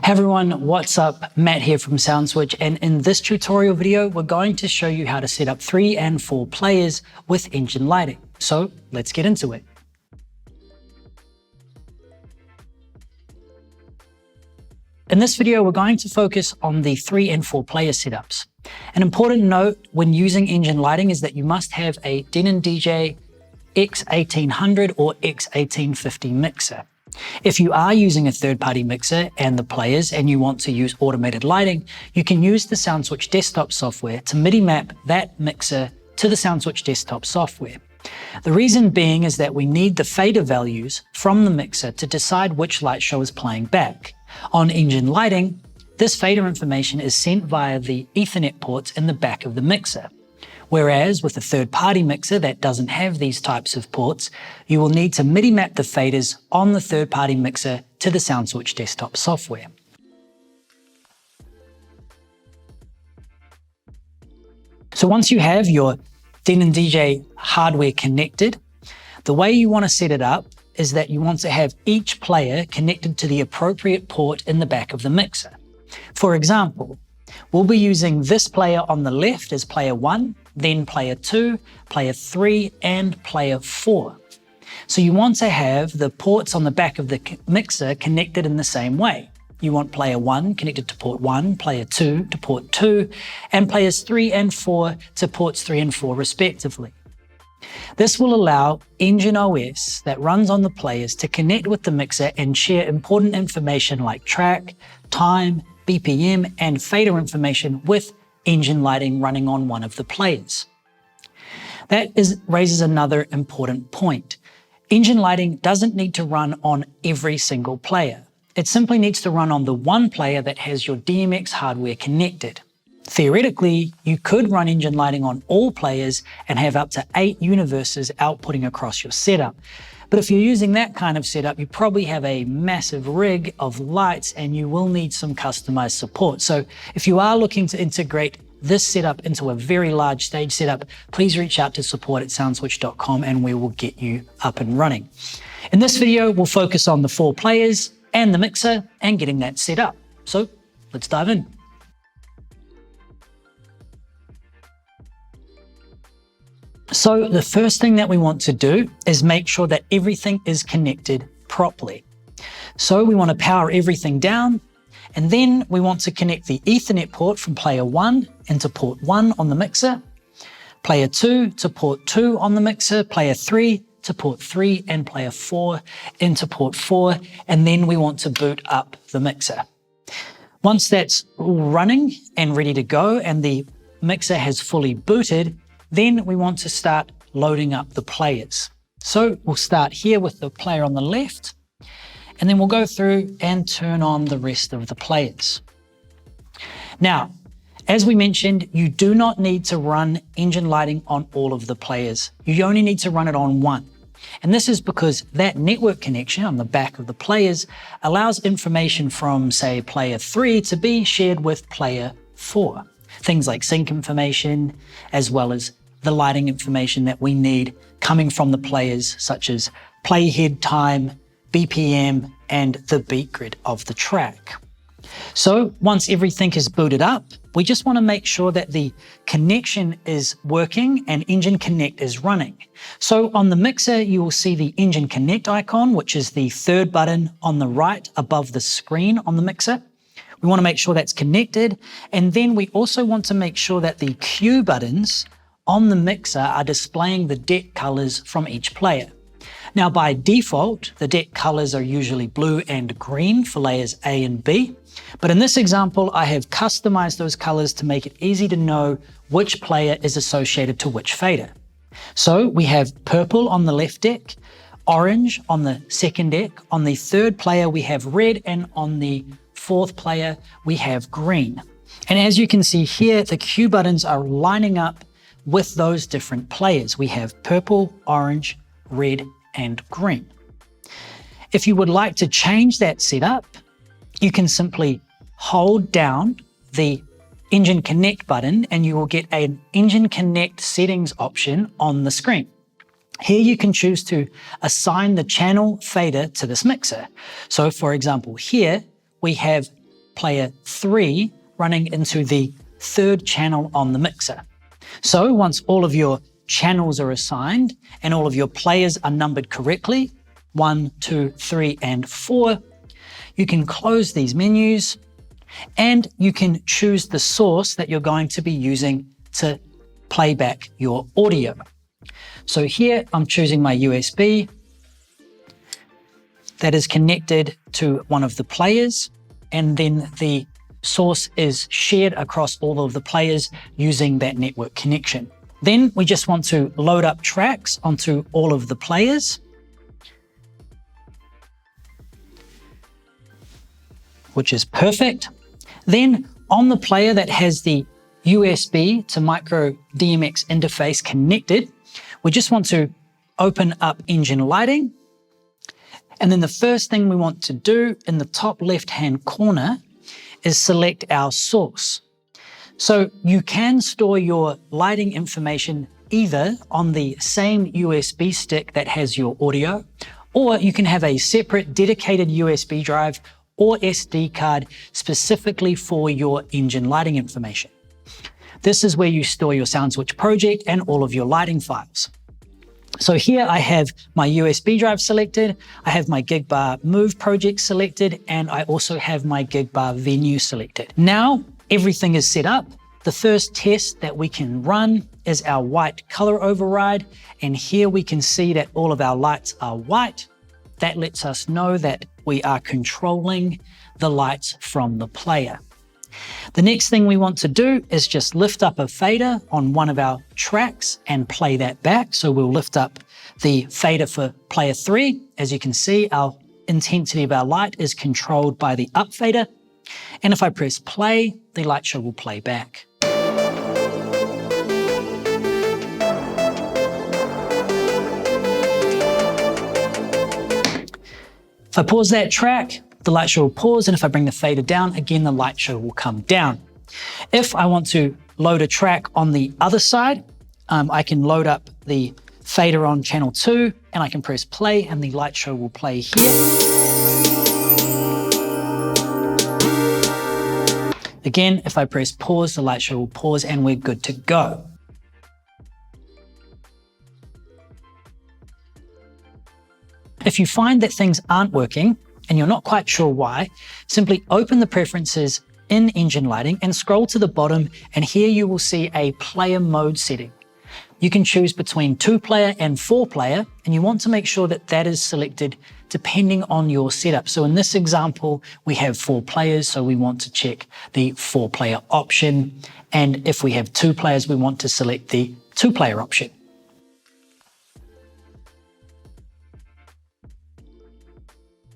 Hey everyone, what's up? Matt here from SoundSwitch, and in this tutorial video, we're going to show you how to set up 3 and 4 players with engine lighting. So let's get into it. In this video, we're going to focus on the 3 and 4 player setups. An important note when using engine lighting is that you must have a Denon DJ X1800 or X1850 mixer. If you are using a third-party mixer and the players and you want to use automated lighting, you can use the SoundSwitch desktop software to MIDI map that mixer to the SoundSwitch desktop software. The reason being is that we need the fader values from the mixer to decide which light show is playing back. On engine lighting, this fader information is sent via the Ethernet ports in the back of the mixer. Whereas with a third-party mixer that doesn't have these types of ports, you will need to MIDI map the faders on the third-party mixer to the SoundSwitch desktop software. So once you have your Denon DJ hardware connected, the way you want to set it up is that you want to have each player connected to the appropriate port in the back of the mixer. For example, we'll be using this player on the left as player 1, then player 2, player 3, and player 4. So you want to have the ports on the back of the mixer connected in the same way. You want player 1 connected to port 1, player 2 to port 2, and players 3 and 4 to ports 3 and 4 respectively. This will allow Engine OS that runs on the players to connect with the mixer and share important information like track, time, BPM, and fader information with engine lighting running on one of the players. That raises another important point. Engine lighting doesn't need to run on every single player. It simply needs to run on the one player that has your DMX hardware connected. Theoretically, you could run engine lighting on all players and have up to 8 universes outputting across your setup. But if you're using that kind of setup, you probably have a massive rig of lights and you will need some customized support. So if you are looking to integrate this setup into a very large stage setup, please reach out to support@soundswitch.com and we will get you up and running. In this video, we'll focus on the 4 players and the mixer and getting that set up. So let's dive in. So the first thing that we want to do is make sure that everything is connected properly. So we want to power everything down, and then we want to connect the Ethernet port from player 1 into port 1 on the mixer, player 2 to port 2 on the mixer, player 3 to port 3, and player 4 into port 4, and then we want to boot up the mixer. Once that's all running and ready to go and the mixer has fully booted, then we want to start loading up the players. So we'll start here with the player on the left, and then we'll go through and turn on the rest of the players. Now, as we mentioned, you do not need to run engine lighting on all of the players. You only need to run it on one. And this is because that network connection on the back of the players allows information from, say, player 3 to be shared with player 4. Things like sync information, as well as the lighting information that we need coming from the players, such as playhead time, BPM, and the beat grid of the track. So once everything is booted up, we just want to make sure that the connection is working and Engine Connect is running. So on the mixer, you will see the Engine Connect icon, which is the third button on the right above the screen on the mixer. We want to make sure that's connected, and then we also want to make sure that the cue buttons on the mixer are displaying the deck colors from each player. Now by default, the deck colors are usually blue and green for layers A and B, but in this example, I have customized those colors to make it easy to know which player is associated to which fader. So we have purple on the left deck, orange on the second deck, on the third player we have red, and on the fourth player we have green. And as you can see here, the cue buttons are lining up with those different players. We have purple, orange, red, and green. If you would like to change that setup, you can simply hold down the Engine Connect button and you will get an Engine Connect settings option on the screen. Here you can choose to assign the channel fader to this mixer. So for example, here we have player 3 running into the third channel on the mixer. So once all of your channels are assigned and all of your players are numbered correctly, 1, 2, 3, and 4, you can close these menus and you can choose the source that you're going to be using to play back your audio. So here I'm choosing my USB that is connected to one of the players, and then the source is shared across all of the players using that network connection. Then we just want to load up tracks onto all of the players, which is perfect. Then on the player that has the USB to micro DMX interface connected, we just want to open up engine lighting. And then the first thing we want to do in the top left-hand corner is select our source. So you can store your lighting information either on the same USB stick that has your audio, or you can have a separate dedicated USB drive or SD card specifically for your engine lighting information. This is where you store your SoundSwitch project and all of your lighting files. So here I have my USB drive selected, I have my gig bar move project selected, and I also have my gig bar venue selected. Now everything is set up. The first test that we can run is our white color override, and here we can see that all of our lights are white. That lets us know that we are controlling the lights from the player. The next thing we want to do is just lift up a fader on one of our tracks and play that back. So we'll lift up the fader for player 3. As you can see, our intensity of our light is controlled by the up fader. And if I press play, the light show will play back. If I pause that track, the light show will pause, and if I bring the fader down, again, the light show will come down. If I want to load a track on the other side, I can load up the fader on channel 2, and I can press play, and the light show will play here. Again, if I press pause, the light show will pause, and we're good to go. If you find that things aren't working, and you're not quite sure why, simply open the preferences in engine lighting and scroll to the bottom, and here you will see a player mode setting. You can choose between 2-player and 4-player, and you want to make sure that that is selected depending on your setup. So in this example, we have 4 players, so we want to check the 4-player option. And if we have 2 players, we want to select the 2-player option.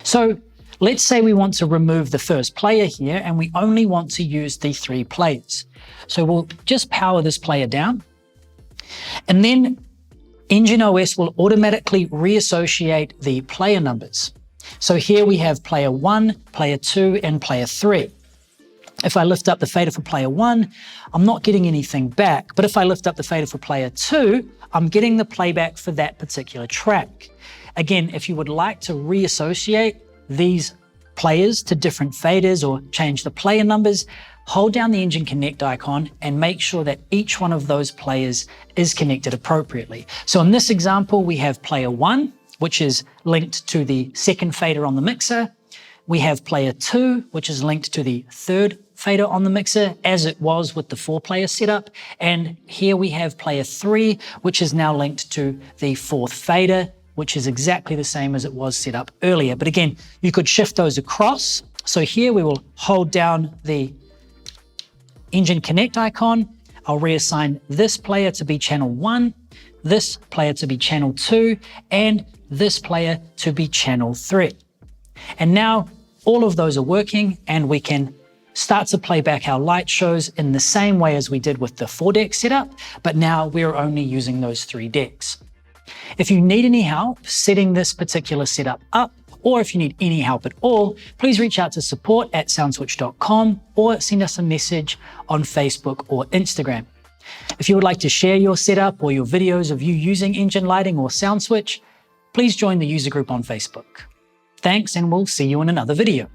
So let's say we want to remove the first player here, and we only want to use the 3 players. So we'll just power this player down, and then Engine OS will automatically reassociate the player numbers. So here we have player 1, player 2, and player 3. If I lift up the fader for player 1, I'm not getting anything back. But if I lift up the fader for player 2, I'm getting the playback for that particular track. Again, if you would like to reassociate these players to different faders or change the player numbers, hold down the Engine Connect icon and make sure that each one of those players is connected appropriately. So in this example, we have player 1, which is linked to the second fader on the mixer. We have player 2, which is linked to the third fader on the mixer, as it was with the 4-player setup. And here we have player 3, which is now linked to the 4th fader, which is exactly the same as it was set up earlier. But again, you could shift those across. So here we will hold down the Engine Connect icon. I'll reassign this player to be channel 1, this player to be channel 2, and this player to be channel 3. And now all of those are working, and we can start to play back our light shows in the same way as we did with the 4-deck setup, but now we're only using those 3 decks. If you need any help setting this particular setup up, or if you need any help at all, please reach out to support@soundswitch.com or send us a message on Facebook or Instagram. If you would like to share your setup or your videos of you using engine lighting or SoundSwitch, please join the user group on Facebook. Thanks, and we'll see you in another video.